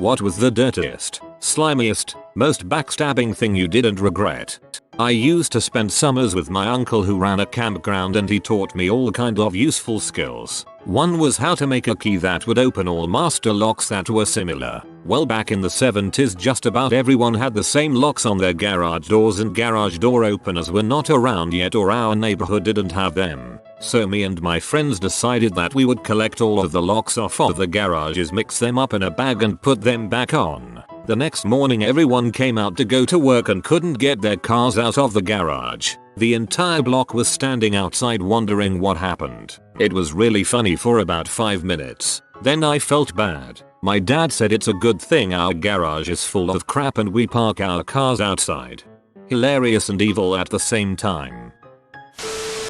What was the dirtiest, slimiest, most backstabbing thing you did and regret? I used to spend summers with my uncle who ran a campground, and he taught me all kind of useful skills. One was how to make a key that would open all master locks that were similar. Well, back in the 70s just about everyone had the same locks on their garage doors, and garage door openers were not around yet, or our neighborhood didn't have them. So me and my friends decided that we would collect all of the locks off of the garages, mix them up in a bag and put them back on. The next morning everyone came out to go to work and couldn't get their cars out of the garage. The entire block was standing outside wondering what happened. It was really funny for about 5 minutes. Then I felt bad. My dad said it's a good thing our garage is full of crap and we park our cars outside. Hilarious and evil at the same time.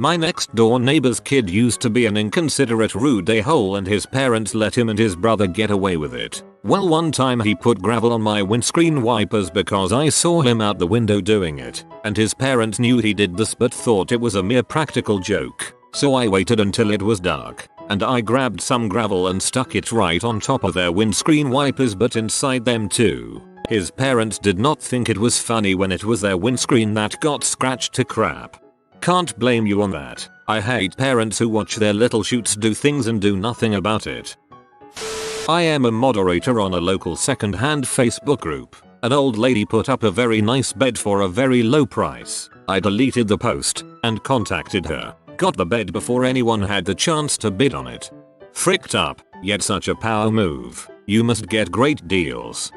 My next door neighbor's kid used to be an inconsiderate, rude a-hole, and his parents let him and his brother get away with it. Well, one time he put gravel on my windscreen wipers because I saw him out the window doing it, and his parents knew he did this but thought it was a mere practical joke. So I waited until it was dark, and I grabbed some gravel and stuck it right on top of their windscreen wipers, but inside them too. His parents did not think it was funny when it was their windscreen that got scratched to crap. Can't blame you on that. I hate parents who watch their little shoots do things and do nothing about it. I am a moderator on a local second-hand Facebook group. An old lady put up a very nice bed for a very low price. I deleted the post and contacted her. Got the bed before anyone had the chance to bid on it. Fricked up, yet such a power move. You must get great deals.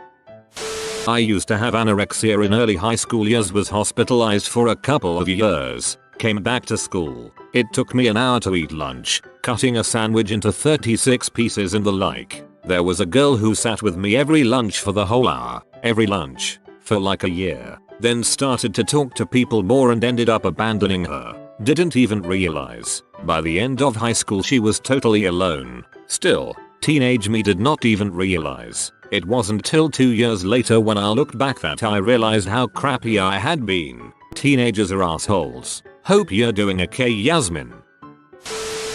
I used to have anorexia in early high school years, was hospitalized for a couple of years. Came back to school. It took me an hour to eat lunch, cutting a sandwich into 36 pieces and the like. There was a girl who sat with me every lunch for the whole hour, every lunch, for like a year. Then started to talk to people more and ended up abandoning her. Didn't even realize. By the end of high school she was totally alone. Still, teenage me did not even realize. It wasn't till 2 years later when I looked back that I realized how crappy I had been. Teenagers are assholes. Hope you're doing okay, Yasmin.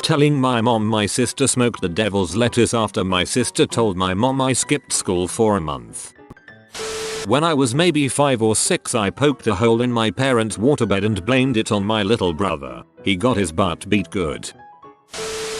Telling my mom my sister smoked the devil's lettuce after my sister told my mom I skipped school for a month. When I was maybe 5 or 6, I poked a hole in my parents' waterbed and blamed it on my little brother. He got his butt beat good.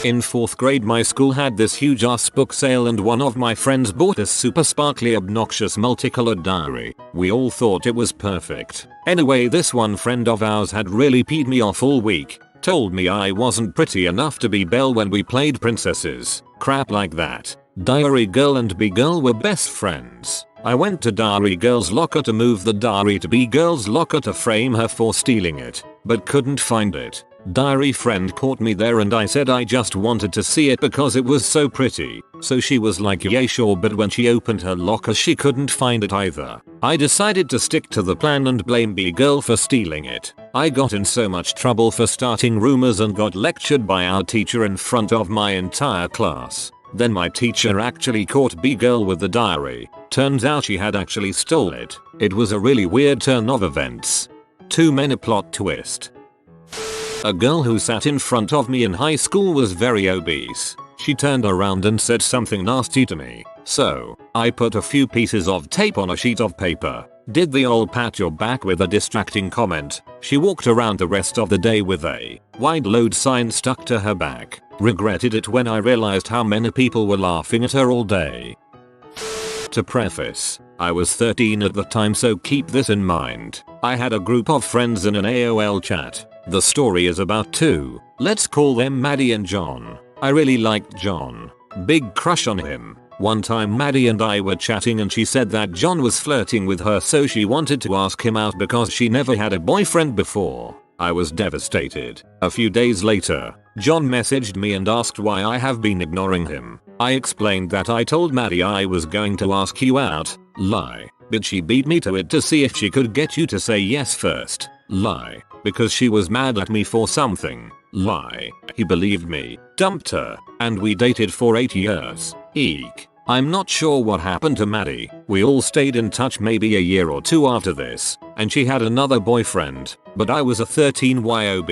In 4th grade my school had this huge ass book sale and one of my friends bought a super sparkly obnoxious multicolored diary. We all thought it was perfect. Anyway, this one friend of ours had really peed me off all week. Told me I wasn't pretty enough to be Belle when we played princesses. Crap like that. Diary girl and B-girl were best friends. I went to Diary girl's locker to move the diary to B-girl's locker to frame her for stealing it, but couldn't find it. Diary friend caught me there and I said I just wanted to see it because it was so pretty. So she was like, yeah sure, but when she opened her locker she couldn't find it either. I decided to stick to the plan and blame B-girl for stealing it. I got in so much trouble for starting rumors and got lectured by our teacher in front of my entire class. Then my teacher actually caught B-girl with the diary. Turns out she had actually stole it. It was a really weird turn of events. 2 men a plot twist. A girl who sat in front of me in high school was very obese. She turned around and said something nasty to me. So, I put a few pieces of tape on a sheet of paper. Did the old pat your back with a distracting comment. She walked around the rest of the day with a wide load sign stuck to her back. Regretted it when I realized how many people were laughing at her all day. To preface, I was 13 at the time, so keep this in mind. I had a group of friends in an AOL chat. The story is about 2. Let's call them Maddie and John. I really liked John. Big crush on him. One time Maddie and I were chatting and she said that John was flirting with her, so she wanted to ask him out because she never had a boyfriend before. I was devastated. A few days later, John messaged me and asked why I have been ignoring him. I explained that I told Maddie I was going to ask you out. Lie. But she beat me to it to see if she could get you to say yes first. Lie. Because she was mad at me for something. Lie. He believed me, dumped her, and we dated for 8 years. Eek. I'm not sure what happened to Maddie. We all stayed in touch maybe a year or 2 after this, and she had another boyfriend, but I was a 13 YOB.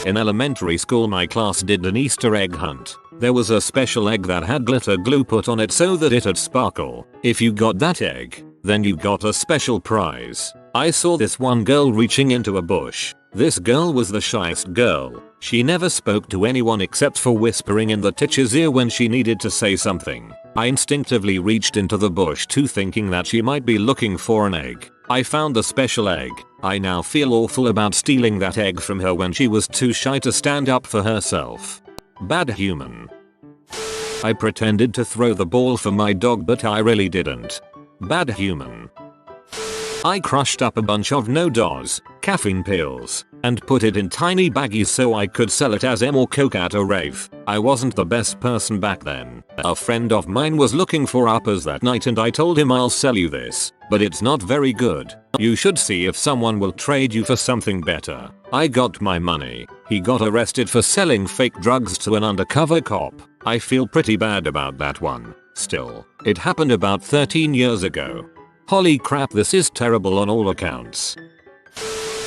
In elementary school my class did an Easter egg hunt. There was a special egg that had glitter glue put on it so that it'd sparkle. If you got that egg, then you got a special prize. I saw this one girl reaching into a bush. This girl was the shyest girl. She never spoke to anyone except for whispering in the teacher's ear when she needed to say something. I instinctively reached into the bush too, thinking that she might be looking for an egg. I found the special egg. I now feel awful about stealing that egg from her when she was too shy to stand up for herself. Bad human. I pretended to throw the ball for my dog, but I really didn't. Bad human. I crushed up a bunch of no-dose caffeine pills and put it in tiny baggies so I could sell it as or coke at a rave. I wasn't the best person back then. A friend of mine was looking for uppers that night and I told him, I'll sell you this, but it's not very good. You should see if someone will trade you for something better. I got my money. He got arrested for selling fake drugs to an undercover cop. I feel pretty bad about that one. Still, it happened about 13 years ago. Holy crap, this is terrible on all accounts.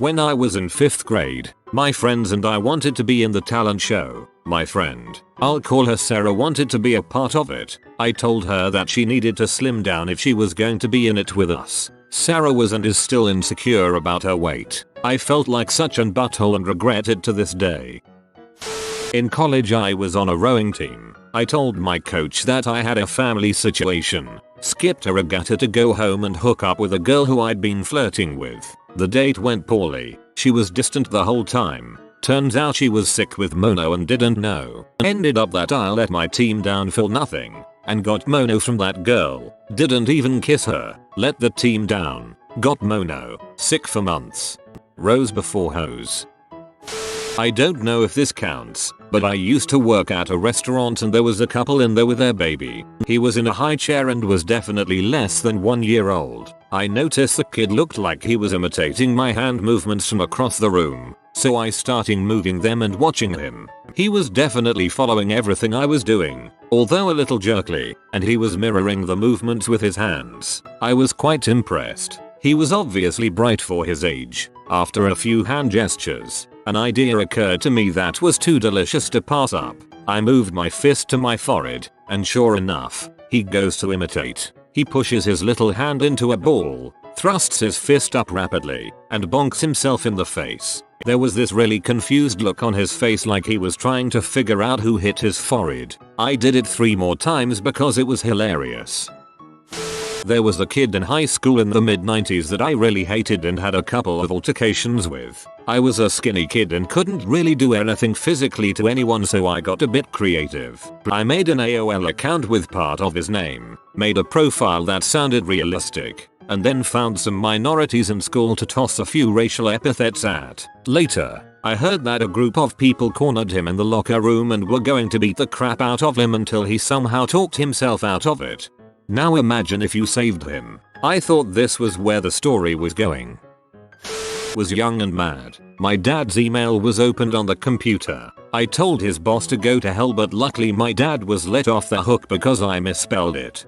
When I was in 5th grade, my friends and I wanted to be in the talent show. My friend, I'll call her Sarah, wanted to be a part of it. I told her that she needed to slim down if she was going to be in it with us. Sarah was and is still insecure about her weight. I felt like such an butthole and regret it to this day. In college I was on a rowing team. I told my coach that I had a family situation. Skipped a regatta to go home and hook up with a girl who I'd been flirting with. The date went poorly. She was distant the whole time. Turns out she was sick with mono and didn't know. Ended up that I let my team down for nothing and got mono from that girl. Didn't even kiss her. Let the team down. Got mono. Sick for months. Rose before hose. I don't know if this counts, but I used to work at a restaurant and there was a couple in there with their baby. He was in a high chair and was definitely less than 1 year old. I noticed the kid looked like he was imitating my hand movements from across the room, so I started moving them and watching him. He was definitely following everything I was doing, although a little jerkily, and he was mirroring the movements with his hands. I was quite impressed. He was obviously bright for his age. After a few hand gestures, an idea occurred to me that was too delicious to pass up. I moved my fist to my forehead, and sure enough, he goes to imitate. He pushes his little hand into a ball, thrusts his fist up rapidly, and bonks himself in the face. There was this really confused look on his face like he was trying to figure out who hit his forehead. I did it 3 more times because it was hilarious. There was a kid in high school in the mid-90s that I really hated and had a couple of altercations with. I was a skinny kid and couldn't really do anything physically to anyone, so I got a bit creative. I made an AOL account with part of his name, made a profile that sounded realistic, and then found some minorities in school to toss a few racial epithets at. Later, I heard that a group of people cornered him in the locker room and were going to beat the crap out of him until he somehow talked himself out of it. Now imagine if you saved him. I thought this was where the story was going. Was young and mad. My dad's email was opened on the computer. I told his boss to go to hell, but luckily my dad was let off the hook because I misspelled it.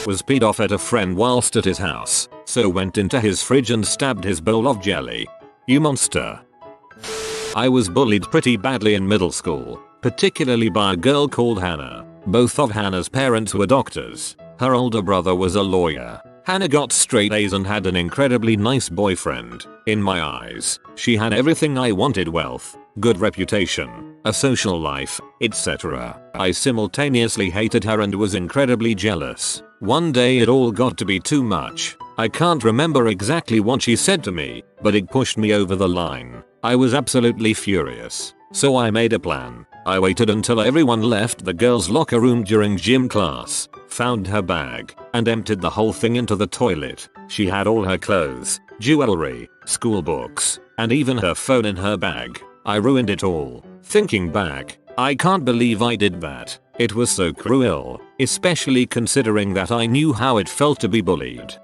Was peed off at a friend whilst at his house, so went into his fridge and stabbed his bowl of jelly. You monster. I was bullied pretty badly in middle school, particularly by a girl called Hannah. Both of Hannah's parents were doctors. Her older brother was a lawyer. Hannah got straight A's and had an incredibly nice boyfriend. In my eyes, she had everything I wanted: wealth, good reputation, a social life, etc. I simultaneously hated her and was incredibly jealous. One day it all got to be too much. I can't remember exactly what she said to me, but it pushed me over the line. I was absolutely furious. So I made a plan. I waited until everyone left the girls' locker room during gym class, found her bag, and emptied the whole thing into the toilet. She had all her clothes, jewelry, school books, and even her phone in her bag. I ruined it all. Thinking back, I can't believe I did that. It was so cruel, especially considering that I knew how it felt to be bullied.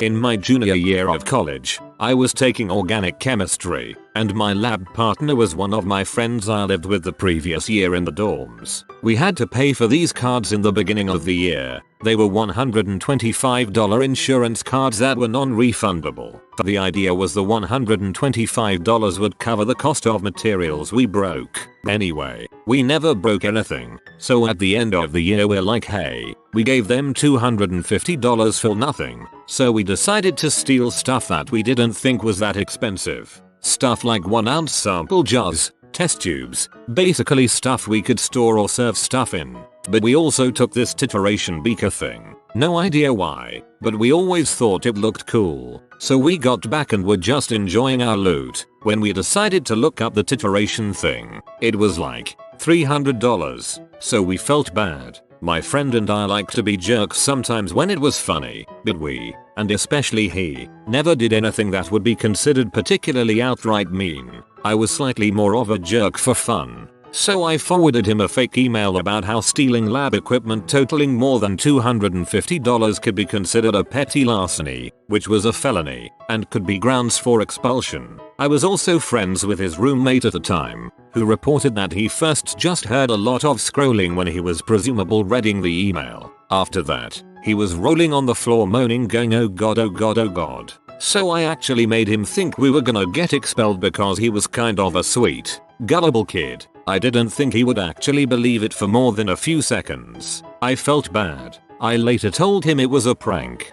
In my junior year of college, I was taking organic chemistry, and my lab partner was one of my friends I lived with the previous year in the dorms. We had to pay for these cards in the beginning of the year. They were $125 insurance cards that were non-refundable. The idea was the $125 would cover the cost of materials we broke. Anyway, we never broke anything, so at the end of the year we're like, hey, we gave them $250 for nothing, so we decided to steal stuff that we didn't think was that expensive. Stuff like 1-ounce sample jars, test tubes, basically stuff we could store or serve stuff in. But we also took this titration beaker thing. No idea why, but we always thought it looked cool. So we got back and were just enjoying our loot when we decided to look up the titration thing. It was like $300. So we felt bad. My friend and I like to be jerks sometimes when it was funny, but we, and especially he, never did anything that would be considered particularly outright mean. I was slightly more of a jerk for fun. So I forwarded him a fake email about how stealing lab equipment totaling more than $250 could be considered a petty larceny, which was a felony, and could be grounds for expulsion. I was also friends with his roommate at the time, who reported that he first just heard a lot of scrolling when he was presumably reading the email. After that, he was rolling on the floor moaning going, oh god, oh god, oh god. So I actually made him think we were gonna get expelled because he was kind of a sweet, gullible kid. I didn't think he would actually believe it for more than a few seconds. I felt bad. I later told him it was a prank.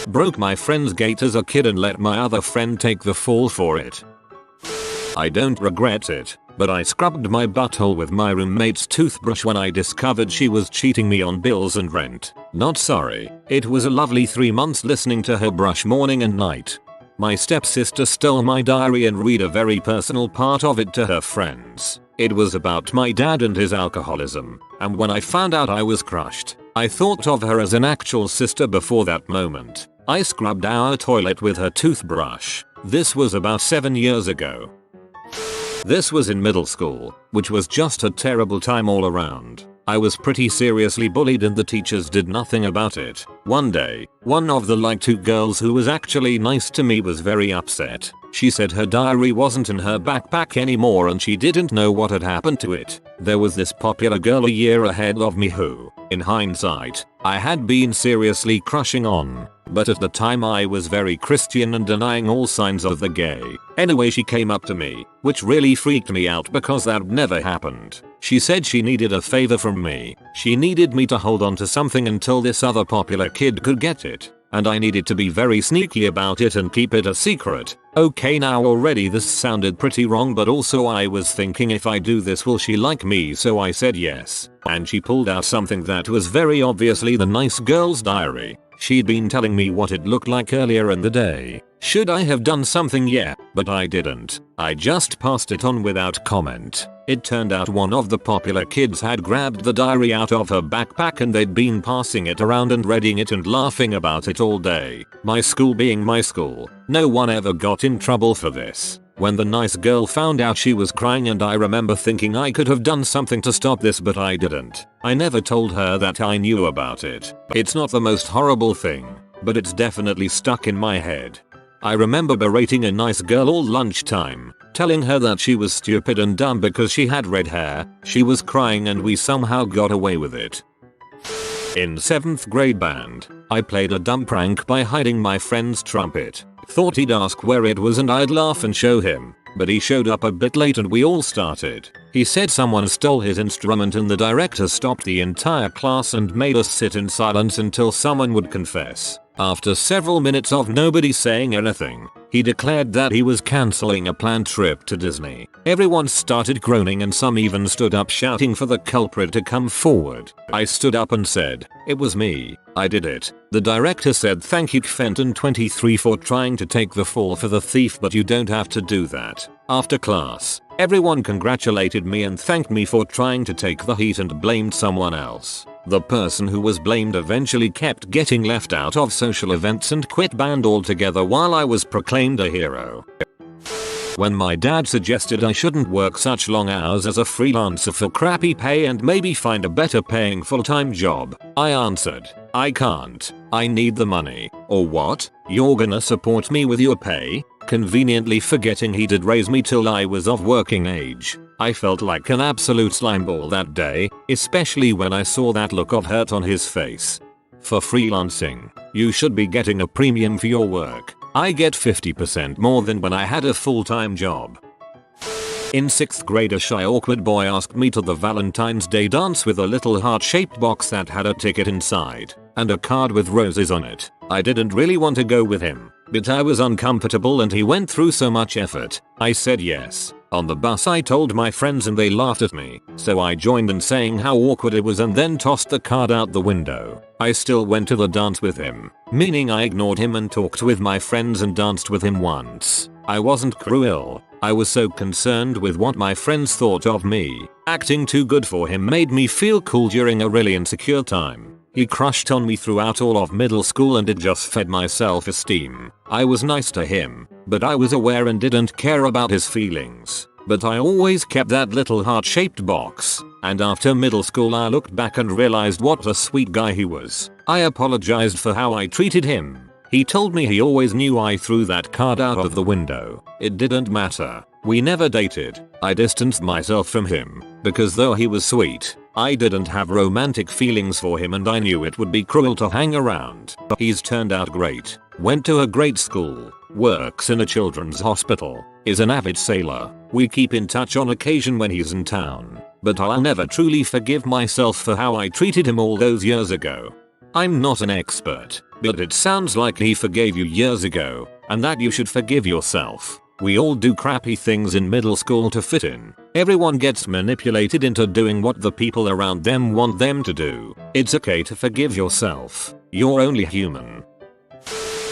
Broke my friend's gate as a kid and let my other friend take the fall for it. I don't regret it, but I scrubbed my butthole with my roommate's toothbrush when I discovered she was cheating me on bills and rent. Not sorry. It was a lovely 3 months listening to her brush morning and night. My stepsister stole my diary and read a very personal part of it to her friends. It was about my dad and his alcoholism, and when I found out I was crushed, I thought of her as an actual sister before that moment. I scrubbed our toilet with her toothbrush. This was about 7 years ago. This was in middle school, which was just a terrible time all around. I was pretty seriously bullied and the teachers did nothing about it. One day, one of the like 2 girls who was actually nice to me was very upset. She said her diary wasn't in her backpack anymore and she didn't know what had happened to it. There was this popular girl a year ahead of me who, in hindsight, I had been seriously crushing on. But at the time I was very Christian and denying all signs of the gay. Anyway, she came up to me, which really freaked me out because that never happened. She said she needed a favor from me. She needed me to hold on to something until this other popular kid could get it. And I needed to be very sneaky about it and keep it a secret. Okay, now already this sounded pretty wrong, but also I was thinking, if I do this will she like me, so I said yes. And she pulled out something that was very obviously the nice girl's diary. She'd been telling me what it looked like earlier in the day. Should I have done something? Yeah, but I didn't. I just passed it on without comment. It turned out one of the popular kids had grabbed the diary out of her backpack and they'd been passing it around and reading it and laughing about it all day. My school being my school, no one ever got in trouble for this. When the nice girl found out, she was crying and I remember thinking I could have done something to stop this, but I didn't. I never told her that I knew about it. It's not the most horrible thing, but it's definitely stuck in my head. I remember berating a nice girl all lunchtime, telling her that she was stupid and dumb because she had red hair. She was crying and we somehow got away with it. In 7th grade band, I played a dumb prank by hiding my friend's trumpet. Thought he'd ask where it was and I'd laugh and show him, but he showed up a bit late and we all started. He said someone stole his instrument and the director stopped the entire class and made us sit in silence until someone would confess. After several minutes of nobody saying anything, he declared that he was cancelling a planned trip to Disney. Everyone started groaning and some even stood up shouting for the culprit to come forward. I stood up and said, "It was me. I did it." The director said, "Thank you Fenton 23 for trying to take the fall for the thief, but you don't have to do that." After class, everyone congratulated me and thanked me for trying to take the heat and blamed someone else. The person who was blamed eventually kept getting left out of social events and quit band altogether while I was proclaimed a hero. When my dad suggested I shouldn't work such long hours as a freelancer for crappy pay and maybe find a better paying full-time job, I answered, "I can't. I need the money." "Or what? You're gonna support me with your pay? Conveniently forgetting he did raise me till I was of working age. I felt like an absolute slimeball that day, especially when I saw that look of hurt on his face. For freelancing, you should be getting a premium for your work. I get 50% more than when I had a full-time job. In 6th grade, a shy awkward boy asked me to the Valentine's Day dance with a little heart-shaped box that had a ticket inside and a card with roses on it. I didn't really want to go with him, but I was uncomfortable and he went through so much effort. I said yes. On the bus I told my friends and they laughed at me, so I joined in saying how awkward it was and then tossed the card out the window. I still went to the dance with him, meaning I ignored him and talked with my friends and danced with him once. I wasn't cruel. I was so concerned with what my friends thought of me. Acting too good for him made me feel cool during a really insecure time. He crushed on me throughout all of middle school and it just fed my self-esteem. I was nice to him, but I was aware and didn't care about his feelings. But I always kept that little heart-shaped box. And after middle school I looked back and realized what a sweet guy he was. I apologized for how I treated him. He told me he always knew I threw that card out of the window. It didn't matter. We never dated. I distanced myself from him because though he was sweet, I didn't have romantic feelings for him and I knew it would be cruel to hang around. He's turned out great. Went to a great school. Works in a children's hospital. Is an avid sailor. We keep in touch on occasion when he's in town. But I'll never truly forgive myself for how I treated him all those years ago. I'm not an expert, but it sounds like he forgave you years ago, and that you should forgive yourself. We all do crappy things in middle school to fit in. Everyone gets manipulated into doing what the people around them want them to do. It's okay to forgive yourself. You're only human.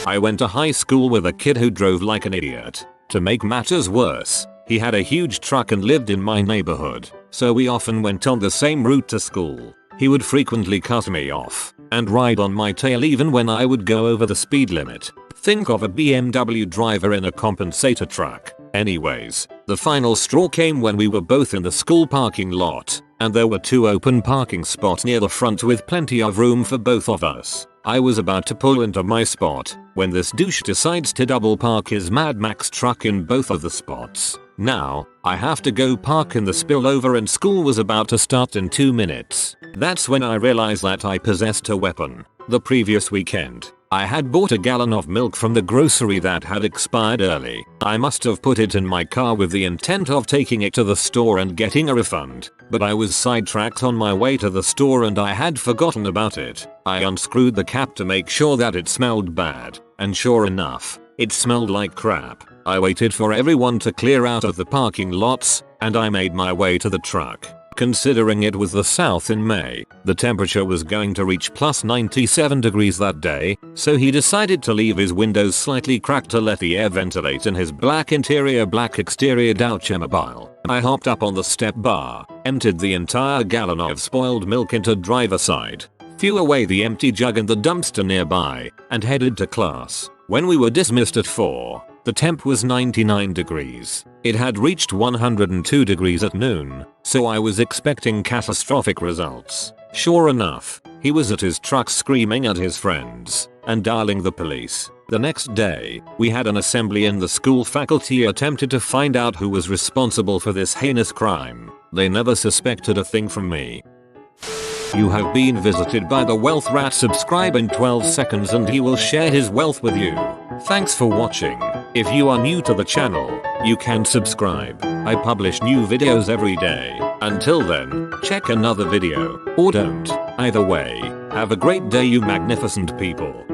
I went to high school with a kid who drove like an idiot. To make matters worse, he had a huge truck and lived in my neighborhood, so we often went on the same route to school. He would frequently cut me off and ride on my tail even when I would go over the speed limit. Think of a BMW driver in a compensator truck. Anyways, the final straw came when we were both in the school parking lot, and there were 2 open parking spots near the front with plenty of room for both of us. I was about to pull into my spot when this douche decides to double park his Mad Max truck in both of the spots. Now, I have to go park in the spillover and school was about to start in 2 minutes. That's when I realized that I possessed a weapon. The previous weekend, I had bought a gallon of milk from the grocery that had expired early. I must have put it in my car with the intent of taking it to the store and getting a refund, but I was sidetracked on my way to the store and I had forgotten about it. I unscrewed the cap to make sure that it smelled bad, and sure enough, it smelled like crap. I waited for everyone to clear out of the parking lots, and I made my way to the truck. Considering it was the South in May, the temperature was going to reach plus 97 degrees that day, so he decided to leave his windows slightly cracked to let the air ventilate in his black interior black exterior Dodge Mobile. I hopped up on the step bar, emptied the entire gallon of spoiled milk into driver side, threw away the empty jug in the dumpster nearby, and headed to class. When we were dismissed at 4, the temp was 99 degrees. It had reached 102 degrees at noon, so I was expecting catastrophic results. Sure enough, he was at his truck screaming at his friends and dialing the police. The next day, we had an assembly and the school faculty attempted to find out who was responsible for this heinous crime. They never suspected a thing from me. You have been visited by the Wealth Rat. Subscribe in 12 seconds and he will share his wealth with you. Thanks for watching. If you are new to the channel, you can subscribe. I publish new videos every day. Until then, check another video, or don't. Either way, have a great day you magnificent people.